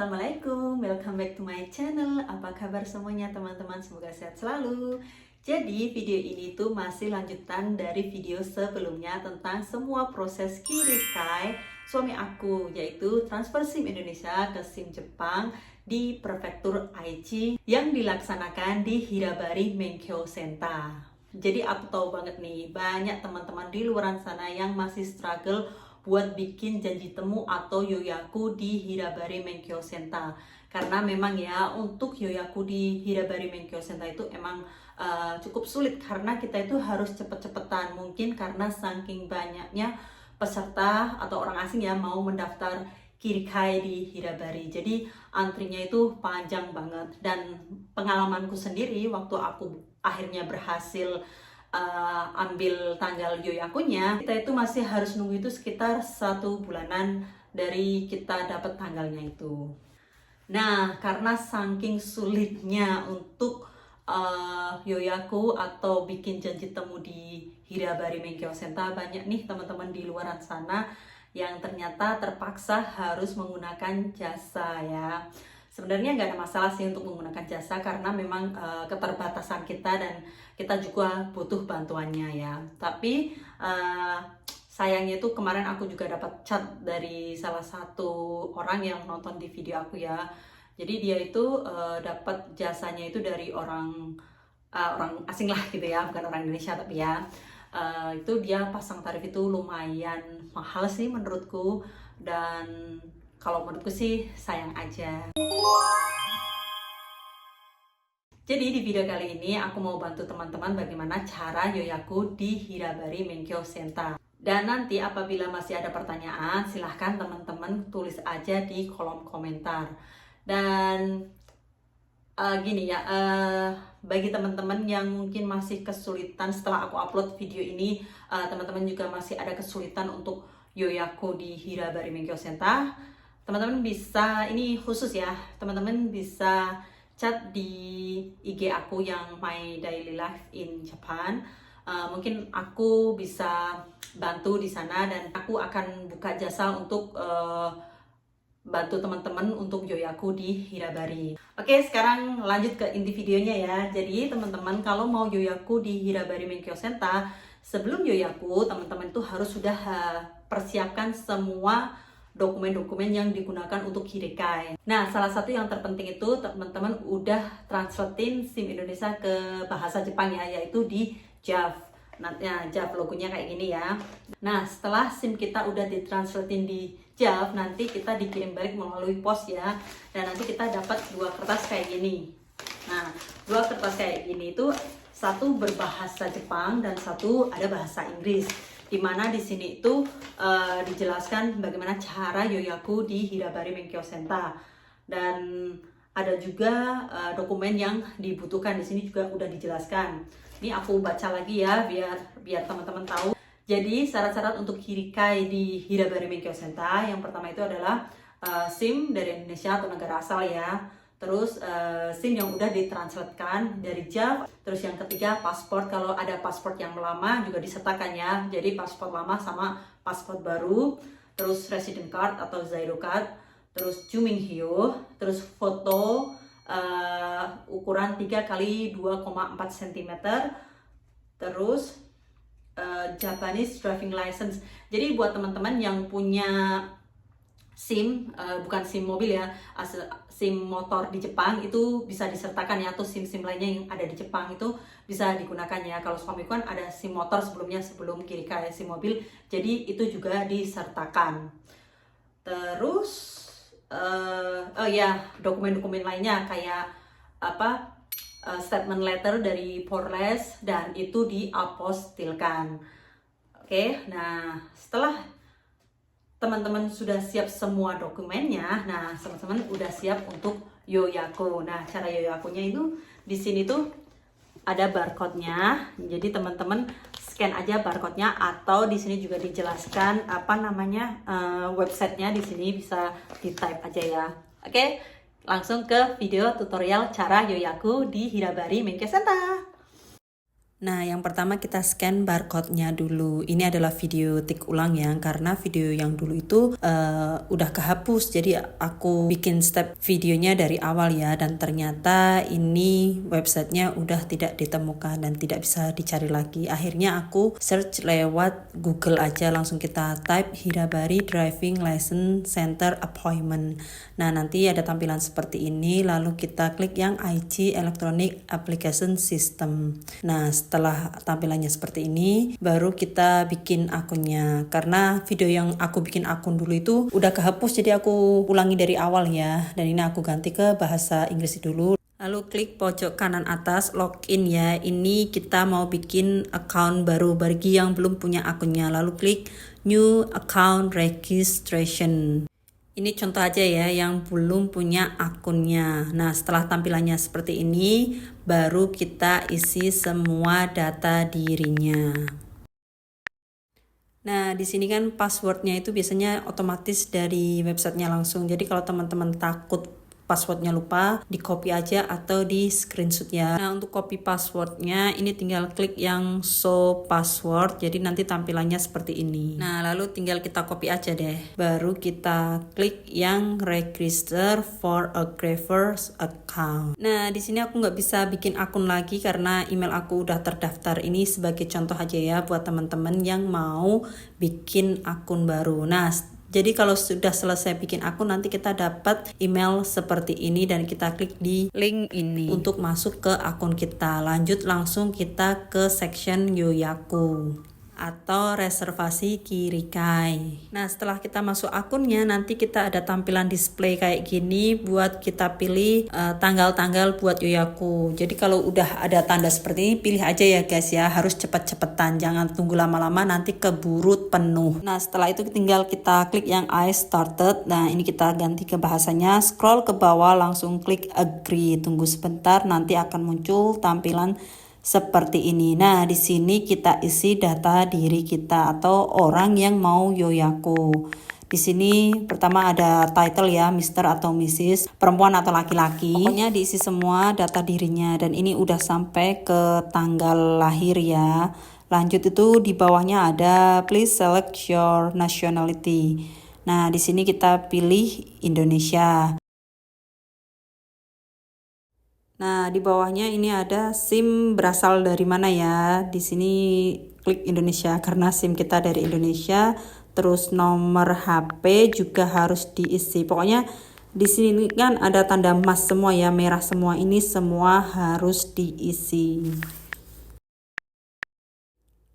Assalamualaikum, welcome back to my channel. Apa kabar semuanya teman-teman? Semoga sehat selalu. Jadi video ini tuh masih lanjutan dari video sebelumnya tentang semua proses kirikai suami aku, yaitu transfer SIM Indonesia ke SIM Jepang di prefektur Aichi yang dilaksanakan di Hirabari Menkyo Senta. Jadi aku tahu banget nih, banyak teman-teman di luar sana yang masih struggle buat bikin janji temu atau yoyaku di Hirabari Menkyo Senta. Karena memang ya, untuk yoyaku di Hirabari Menkyo Senta itu emang cukup sulit karena kita itu harus cepet-cepetan. Mungkin karena saking banyaknya peserta atau orang asing yang mau mendaftar kirikai di Hirabari. Jadi antrinya itu panjang banget. Dan pengalamanku sendiri waktu aku akhirnya berhasil ambil tanggal yoyakunya, kita itu masih harus nunggu itu sekitar 1 bulanan dari kita dapat tanggalnya itu. Nah, karena saking sulitnya untuk yoyaku atau bikin janji temu di Hirabari Menkyo Senta, banyak nih teman-teman di luaran sana yang ternyata terpaksa harus menggunakan jasa ya. Sebenarnya nggak ada masalah sih untuk menggunakan jasa karena memang keterbatasan kita dan kita juga butuh bantuannya ya. Tapi sayangnya itu kemarin aku juga dapat chat dari salah satu orang yang nonton di video aku ya. Jadi dia itu dapat jasanya itu dari orang asing lah gitu ya, bukan orang Indonesia tapi ya. Itu dia pasang tarif itu lumayan mahal sih menurutku, dan kalau menurutku sih sayang aja. Jadi di video kali ini aku mau bantu teman-teman bagaimana cara yoyaku di Hirabari Menkyo Senta. Dan nanti apabila masih ada pertanyaan, silahkan teman-teman tulis aja di kolom komentar. Dan gini ya, bagi teman-teman yang mungkin masih kesulitan setelah aku upload video ini, teman-teman juga masih ada kesulitan untuk yoyaku di Hirabari Menkyo Senta, teman-teman bisa, ini khusus ya, teman-teman bisa chat di IG aku yang My Daily Life in Japan. Mungkin aku bisa bantu di sana dan aku akan buka jasa untuk bantu teman-teman untuk yoyaku di Hirabari. Oke, sekarang lanjut ke inti videonya ya. Jadi teman-teman, kalau mau yoyaku di Hirabari Menkyo Senta, sebelum yoyaku teman-teman tuh harus sudah persiapkan semua dokumen-dokumen yang digunakan untuk kirikai. Nah, salah satu yang terpenting itu teman-teman udah translatein SIM Indonesia ke bahasa Jepang ya, yaitu di JAV. Nah, JAV logonya kayak gini ya. Nah, setelah SIM kita udah ditranslatein di JAV, nanti kita dikirim balik melalui pos ya. Dan nanti kita dapat 2 kertas kayak gini. Nah, 2 kertas kayak gini itu satu berbahasa Jepang dan satu ada bahasa Inggris. Dimana di sini itu dijelaskan bagaimana cara yoyaku di Hirabari Menkyo Senta, dan ada juga dokumen yang dibutuhkan di sini juga udah dijelaskan. Ini aku baca lagi ya biar teman-teman tahu. Jadi syarat-syarat untuk kirikai di Hirabari Menkyo Senta, yang pertama itu adalah SIM dari Indonesia atau negara asal ya. Terus SIM yang udah ditranslatekan dari JAV. Terus yang ketiga paspor, kalau ada paspor yang lama juga disertakan ya. Jadi paspor lama sama paspor baru. Terus resident card atau Zaido card. Terus Juminghyou. Terus foto ukuran 3 x 2,4 cm. Terus Japanese driving license. Jadi buat teman-teman yang punya SIM, bukan SIM mobil ya, SIM motor di Jepang itu bisa disertakan ya, atau SIM-SIM lainnya yang ada di Jepang itu bisa digunakan ya. Kalau suamiku kan ada SIM motor sebelumnya, sebelum kirikai SIM mobil, jadi itu juga disertakan. Terus oh ya, dokumen-dokumen lainnya kayak apa, statement letter dari Porles, dan itu diapostilkan. Oke, nah setelah teman-teman sudah siap semua dokumennya, nah teman-teman udah siap untuk yoyaku. Nah, cara yoyakunya itu di sini tuh ada barcode-nya. Jadi teman-teman scan aja barcode-nya, atau di sini juga dijelaskan apa namanya websitenya, di sini bisa di-type aja ya. Oke, langsung ke video tutorial cara yoyaku di Hirabari Menkyo Senta. Nah, yang pertama kita scan barcode-nya dulu. Ini adalah video tik ulang ya, karena video yang dulu itu udah kehapus. Jadi aku bikin step videonya dari awal ya, dan ternyata ini websitenya udah tidak ditemukan dan tidak bisa dicari lagi. Akhirnya aku search lewat Google aja, langsung kita type Hirabari Driving License Center Appointment. Nah, nanti ada tampilan seperti ini, lalu kita klik yang IG Electronic Application System. Nah, setelah tampilannya seperti ini, baru kita bikin akunnya. Karena video yang aku bikin akun dulu itu udah kehapus, jadi aku ulangi dari awal ya. Dan ini aku ganti ke bahasa Inggris dulu. Lalu klik pojok kanan atas login ya. Ini kita mau bikin account baru bagi yang belum punya akunnya. Lalu klik new account registration. Ini contoh aja ya yang belum punya akunnya. Nah, setelah tampilannya seperti ini, baru kita isi semua data dirinya. Nah, di sini kan passwordnya itu biasanya otomatis dari websitenya langsung. Jadi kalau teman-teman takut passwordnya lupa, di copy aja atau di screenshot ya. Nah, untuk copy passwordnya ini tinggal klik yang show password, jadi nanti tampilannya seperti ini. Nah, lalu tinggal kita copy aja deh. Baru kita klik yang register for a Graver's account. Nah, di sini aku nggak bisa bikin akun lagi karena email aku udah terdaftar. Ini sebagai contoh aja ya buat teman-teman yang mau bikin akun baru. Nah, jadi kalau sudah selesai bikin akun, nanti kita dapat email seperti ini dan kita klik di link ini untuk masuk ke akun kita. Lanjut langsung kita ke section Yoyaku atau reservasi Kirikai. Nah, setelah kita masuk akunnya, nanti kita ada tampilan display kayak gini buat kita pilih tanggal-tanggal buat Yoyaku. Jadi kalau udah ada tanda seperti ini, pilih aja ya guys ya, harus cepet-cepetan, jangan tunggu lama-lama nanti keburu penuh. Nah, setelah itu tinggal kita klik yang I started. Nah, ini kita ganti ke bahasanya, scroll ke bawah langsung klik agree. Tunggu sebentar, nanti akan muncul tampilan seperti ini. Nah, di sini kita isi data diri kita atau orang yang mau Yoyaku. Di sini pertama ada title ya, Mr. atau Mrs, perempuan atau laki-laki. Pokoknya diisi semua data dirinya dan ini udah sampai ke tanggal lahir ya. Lanjut itu di bawahnya ada please select your nationality. Nah, di sini kita pilih Indonesia. Nah, di bawahnya ini ada SIM berasal dari mana ya. Di sini klik Indonesia karena SIM kita dari Indonesia. Terus nomor HP juga harus diisi. Pokoknya di sini kan ada tanda emas semua ya, merah semua. Ini semua harus diisi.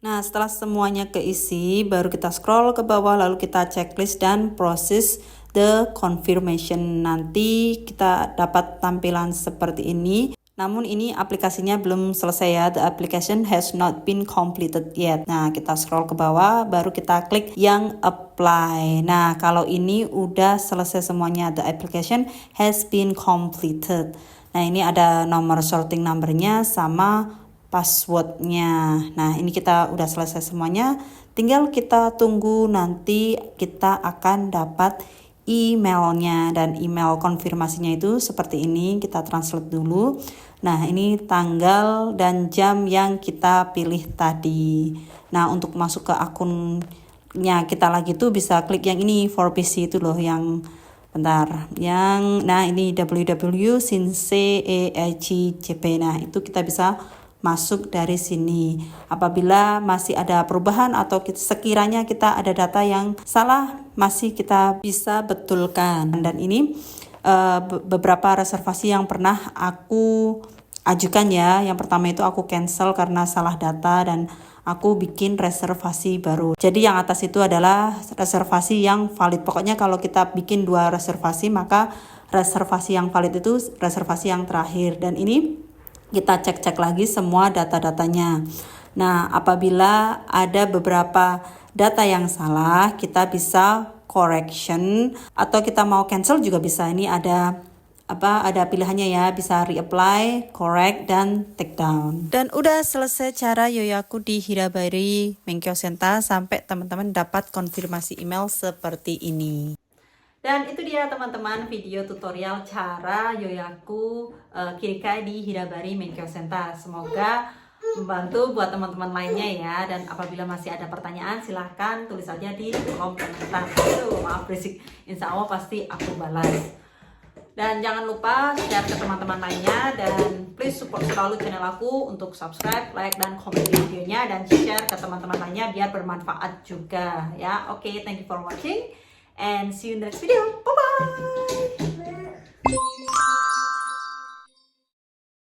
Nah, setelah semuanya keisi, baru kita scroll ke bawah lalu kita checklist dan proses the confirmation. Nanti kita dapat tampilan seperti ini. Namun ini aplikasinya belum selesai ya. The application has not been completed yet. Nah, kita scroll ke bawah baru kita klik yang apply. Nah, kalau ini udah selesai semuanya. The application has been completed. Nah, ini ada nomor sorting numbernya sama passwordnya. Nah, ini kita udah selesai semuanya. Tinggal kita tunggu, nanti kita akan dapat emailnya, dan email konfirmasinya itu seperti ini. Kita translate dulu. Nah, ini tanggal dan jam yang kita pilih tadi. Nah, untuk masuk ke akunnya kita lagi tuh bisa klik yang ini for PC itu loh, yang bentar, nah ini www.sinseeijp. Nah, itu kita bisa masuk dari sini. Apabila masih ada perubahan atau sekiranya kita ada data yang salah, masih kita bisa betulkan. Dan ini beberapa reservasi yang pernah aku ajukan ya. Yang pertama itu aku cancel karena salah data dan aku bikin reservasi baru. Jadi yang atas itu adalah reservasi yang valid. Pokoknya kalau kita bikin 2 reservasi, maka reservasi yang valid itu reservasi yang terakhir. Dan ini kita cek-cek lagi semua data-datanya. Nah, apabila ada beberapa data yang salah, kita bisa correction atau kita mau cancel juga bisa. Ini ada pilihannya ya, bisa reapply, correct, dan take down. Dan udah selesai cara Yoyaku di Hirabari Menkyo Senta sampai teman-teman dapat konfirmasi email seperti ini. Dan itu dia teman-teman video tutorial cara Yoyaku Kirikai di Hirabari Menkyo Senta. Semoga membantu buat teman-teman lainnya ya. Dan apabila masih ada pertanyaan silahkan tulis aja di kolom komentar. Maaf berisik, insya Allah pasti aku balas. Dan jangan lupa share ke teman-teman lainnya, dan please support selalu channel aku untuk subscribe, like, dan komen di videonya, dan share ke teman-teman lainnya biar bermanfaat juga ya. Oke, thank you for watching and see you in the next video. Bye bye.